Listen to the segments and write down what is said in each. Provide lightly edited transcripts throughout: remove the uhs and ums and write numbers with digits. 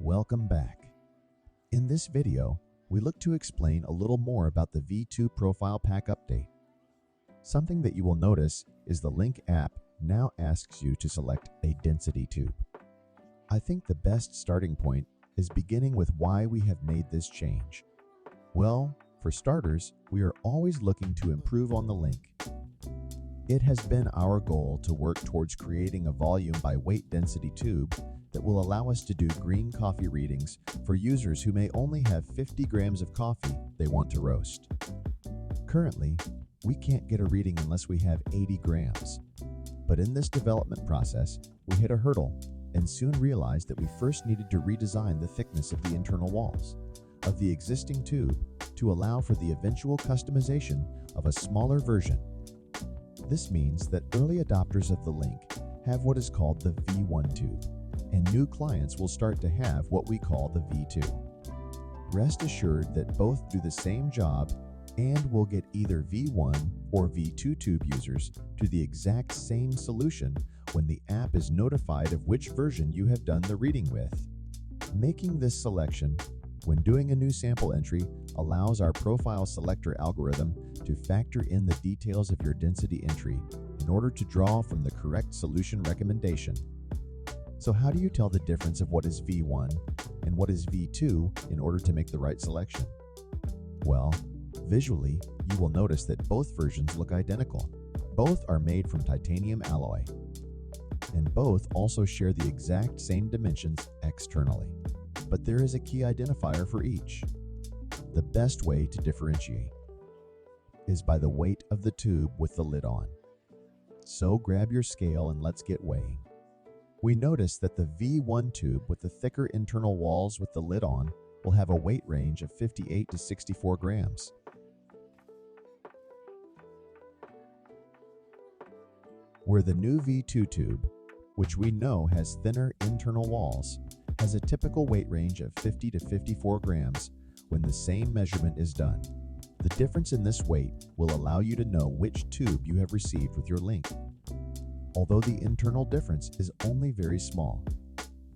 Welcome back. In this video, we look to explain a little more about the V2 Profile Pack update. Something that you will notice is the Link app now asks you to select a density tube. I think the best starting point is beginning with why we have made this change. Well, for starters, we are always looking to improve on the Link. It has been our goal to work towards creating a volume by weight density tube that will allow us to do green coffee readings for users who may only have 50 grams of coffee they want to roast. Currently, we can't get a reading unless we have 80 grams. But in this development process, we hit a hurdle and soon realized that we first needed to redesign the thickness of the internal walls of the existing tube to allow for the eventual customization of a smaller version. This means that early adopters of the Link have what is called the V1 tube, and new clients will start to have what we call the V2. Rest assured that both do the same job and will get either V1 or V2 tube users to the exact same solution when the app is notified of which version you have done the reading with. Making this selection when doing a new sample entry allows our profile selector algorithm to factor in the details of your density entry in order to draw from the correct solution recommendation. So how do you tell the difference of what is V1 and what is V2 in order to make the right selection? Well, visually, you will notice that both versions look identical. Both are made from titanium alloy, and both also share the exact same dimensions externally. But there is a key identifier for each. The best way to differentiate is by the weight of the tube with the lid on. So grab your scale and let's get weighing. We notice that the V1 tube with the thicker internal walls with the lid on will have a weight range of 58 to 64 grams. Where the new V2 tube, which we know has thinner internal walls, has a typical weight range of 50 to 54 grams when the same measurement is done. The difference in this weight will allow you to know which tube you have received with your Link. Although the internal difference is only very small,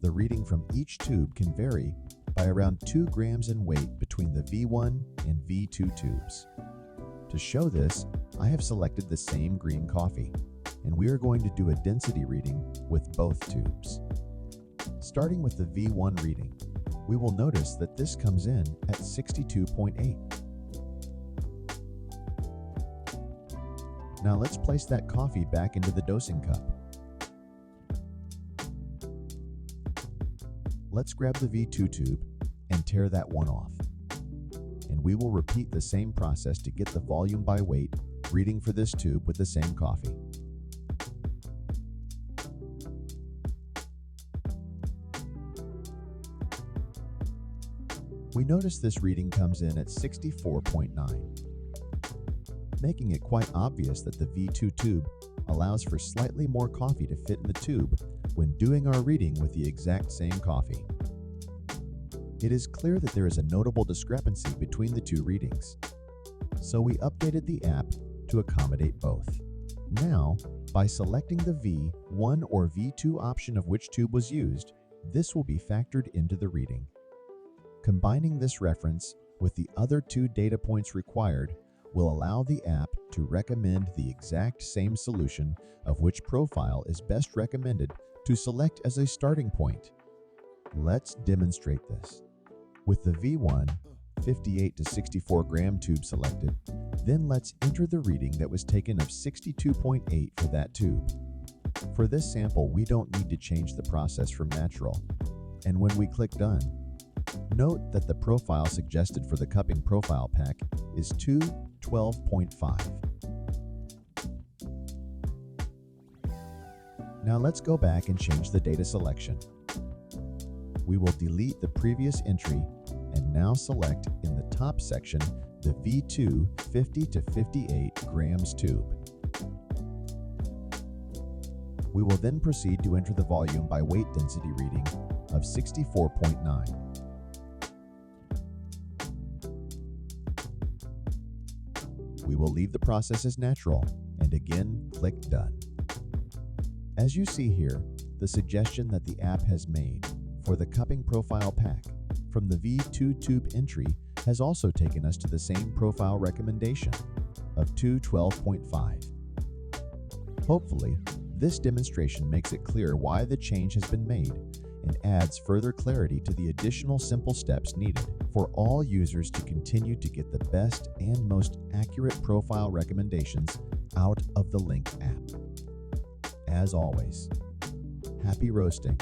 the reading from each tube can vary by around 2 grams in weight between the V1 and V2 tubes. To show this, I have selected the same green coffee, and we are going to do a density reading with both tubes. Starting with the V1 reading, we will notice that this comes in at 62.8. Now let's place that coffee back into the dosing cup. Let's grab the V2 tube and tear that one off. And we will repeat the same process to get the volume by weight reading for this tube with the same coffee. We notice this reading comes in at 64.9, making it quite obvious that the V2 tube allows for slightly more coffee to fit in the tube when doing our reading with the exact same coffee. It is clear that there is a notable discrepancy between the two readings, so we updated the app to accommodate both. Now, by selecting the V1 or V2 option of which tube was used, this will be factored into the reading. Combining this reference with the other two data points required will allow the app to recommend the exact same solution of which profile is best recommended to select as a starting point. Let's demonstrate this. With the V1 58 to 64 gram tube selected, then let's enter the reading that was taken of 62.8 for that tube. For this sample, we don't need to change the process from natural, and when we click Done, note that the profile suggested for the cupping profile pack is 212.5. Now let's go back and change the data selection. We will delete the previous entry and now select in the top section the V2 50 to 58 grams tube. We will then proceed to enter the volume by weight density reading of 64.9. We will leave the process as natural and again click Done. As you see here, the suggestion that the app has made for the cupping profile pack from the V2 tube entry has also taken us to the same profile recommendation of 212.5. Hopefully, this demonstration makes it clear why the change has been made and adds further clarity to the additional simple steps needed for all users to continue to get the best and most accurate profile recommendations out of the Link app. As always, happy roasting.